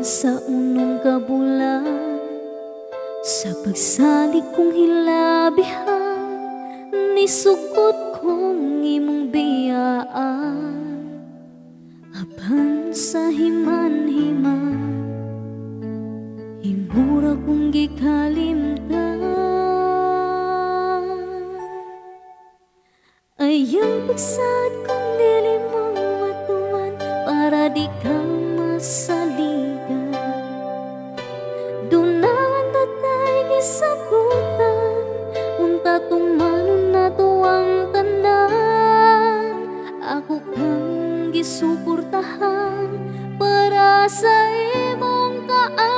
sa unong kabulan, sa pagsalig kong hilabihan, nisugot kong imong biyaan. Apan sa himan-himan, himura kong gikalimtan. Ayaw pagsad kong dili mo matuman, para di ka masaligan. Doon naman tatay gisabutan, unta tumanon na to ang tanan. Ako kang gisuportahan para sa imong kaan.